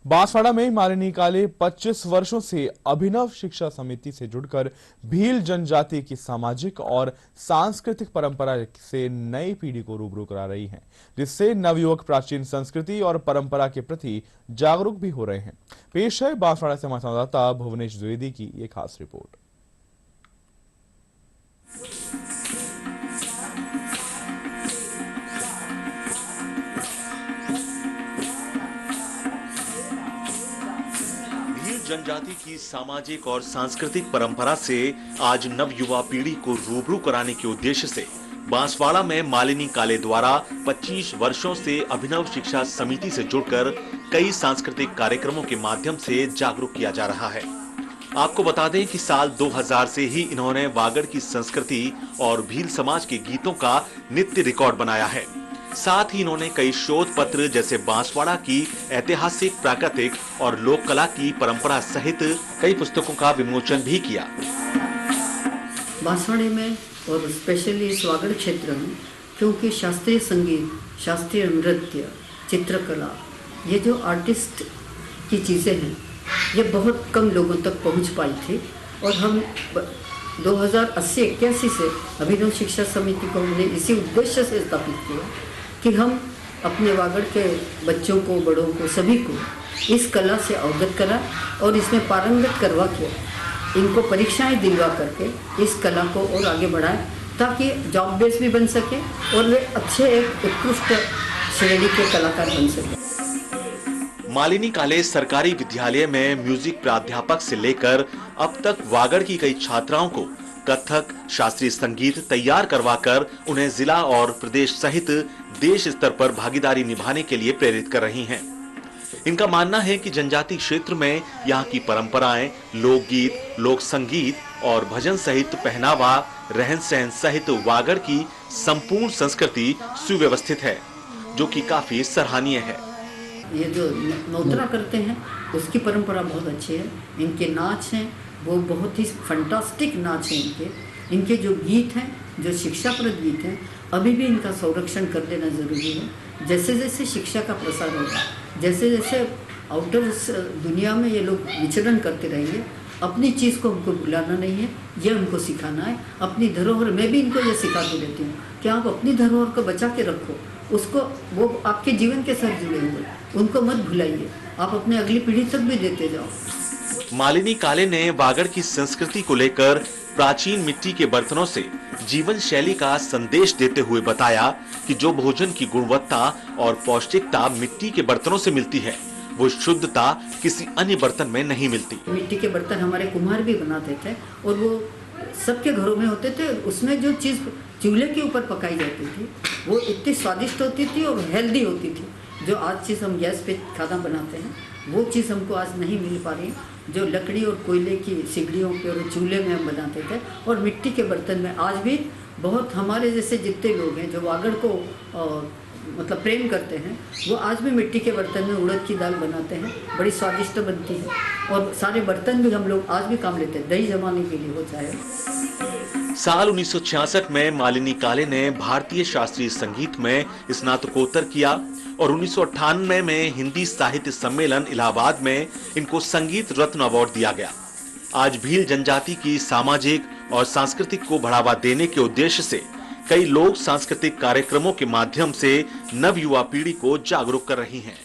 बांसवाड़ा में मालिनी काले 25 वर्षों से अभिनव शिक्षा समिति से जुड़कर भील जनजाति की सामाजिक और सांस्कृतिक परंपरा से नई पीढ़ी को रूबरू करा रही हैं, जिससे नवयुवक प्राचीन संस्कृति और परंपरा के प्रति जागरूक भी हो रहे हैं। पेश है बांसवाड़ा से संवाददाता भुवनेश द्विवेदी की एक खास रिपोर्ट। जनजाति की सामाजिक और सांस्कृतिक परंपरा से आज नव युवा पीढ़ी को रूबरू कराने के उद्देश्य से बांसवाड़ा में मालिनी काले द्वारा 25 वर्षों से अभिनव शिक्षा समिति से जुड़कर कई सांस्कृतिक कार्यक्रमों के माध्यम से जागरूक किया जा रहा है। आपको बता दें कि साल 2000 से ही इन्होंने वागड़ की संस्कृति और भील समाज के गीतों का नित्य रिकॉर्ड बनाया है। साथ ही इन्होंने कई शोध पत्र जैसे बांसवाड़ा की ऐतिहासिक, प्राकृतिक और लोक कला की परंपरा सहित कई पुस्तकों का विमोचन भी किया। बांसवाड़े में और स्पेशली इस वागड़ क्षेत्र में, क्योंकि शास्त्रीय संगीत, शास्त्रीय नृत्य, चित्रकला, ये जो आर्टिस्ट की चीज़ें हैं, ये बहुत कम लोगों तक पहुंच पाई थी। और हम 2080-81 से अभिनव शिक्षा समिति को हमने इसी उद्देश्य से स्थापित किया कि हम अपने वागड़ के बच्चों को, बड़ों को, सभी को इस कला से अवगत करा और इसमें पारंगत करवा के इनको परीक्षाएं दिलवा करके इस कला को और आगे बढ़ाएं, ताकि जॉब बेस भी बन सके और वे अच्छे एक उत्कृष्ट श्रेणी के कलाकार बन सके। मालिनी काले सरकारी विद्यालय में म्यूजिक प्राध्यापक से लेकर अब तक वागड़ की कई छात्राओं को कथक, शास्त्रीय संगीत तैयार करवाकर उन्हें जिला और प्रदेश सहित देश स्तर पर भागीदारी निभाने के लिए प्रेरित कर रही हैं। इनका मानना है कि जनजाति क्षेत्र में यहाँ की परंपराएं, लोकगीत, लोक संगीत और भजन सहित पहनावा, रहन सहन सहित वागड़ की संपूर्ण संस्कृति सुव्यवस्थित है, जो कि काफी सराहनीय है। ये जो नौतरा करते हैं उसकी परंपरा बहुत अच्छी है। इनके नाच हैं वो बहुत ही फंटास्टिक नाच है। इनके जो गीत हैं, जो शिक्षाप्रद गीत हैं, अभी भी इनका संरक्षण कर देना जरूरी है। जैसे जैसे शिक्षा का प्रसार होगा, जैसे जैसे आउटर दुनिया में ये लोग विचरण करते रहेंगे, अपनी चीज़ को हमको भुलाना नहीं है, ये हमको सिखाना है। अपनी धरोहर में भी इनको ये सिखा के देती हूँ कि आप अपनी धरोहर को बचा के रखो, उसको, वो आपके जीवन के साथ जुड़े हुए, उनको मत भुलाइए, आप अपने अगली पीढ़ी तक भी देते जाओ। मालिनी काले ने वागड़ की संस्कृति को लेकर प्राचीन मिट्टी के बर्तनों से जीवन शैली का संदेश देते हुए बताया कि जो भोजन की गुणवत्ता और पौष्टिकता मिट्टी के बर्तनों से मिलती है, वो शुद्धता किसी अन्य बर्तन में नहीं मिलती। मिट्टी के बर्तन हमारे कुम्हार भी बनाते थे और वो सबके घरों में होते थे। उसमें जो चीज़ चूल्हे के ऊपर पकाई जाती थी वो इतनी स्वादिष्ट होती थी और हेल्दी होती थी। जो आज चीज़ हम गैस पे खाना बनाते हैं, वो चीज़ हमको आज नहीं मिल पा रही है। जो लकड़ी और कोयले की सिगड़ियों पे और चूल्हे में हम बनाते थे, और मिट्टी के बर्तन में आज भी बहुत हमारे जैसे जितने लोग हैं जो वागड़ को मतलब प्रेम करते हैं, वो आज भी मिट्टी के बर्तन में उड़द की दाल बनाते हैं, बड़ी स्वादिष्ट बनती है। और सारे बर्तन भी हम लोग आज भी काम लेते हैं, दही जमाने के लिए हो चाहे। साल 1966 में मालिनी काले ने भारतीय शास्त्रीय संगीत में स्नातकोत्तर किया और 1998 में हिंदी साहित्य सम्मेलन इलाहाबाद में इनको संगीत रत्न अवार्ड दिया गया। आज भील जनजाति की सामाजिक और सांस्कृतिक को बढ़ावा देने के उद्देश्य से कई लोक सांस्कृतिक कार्यक्रमों के माध्यम से नव युवा पीढ़ी को जागरूक कर रही हैं।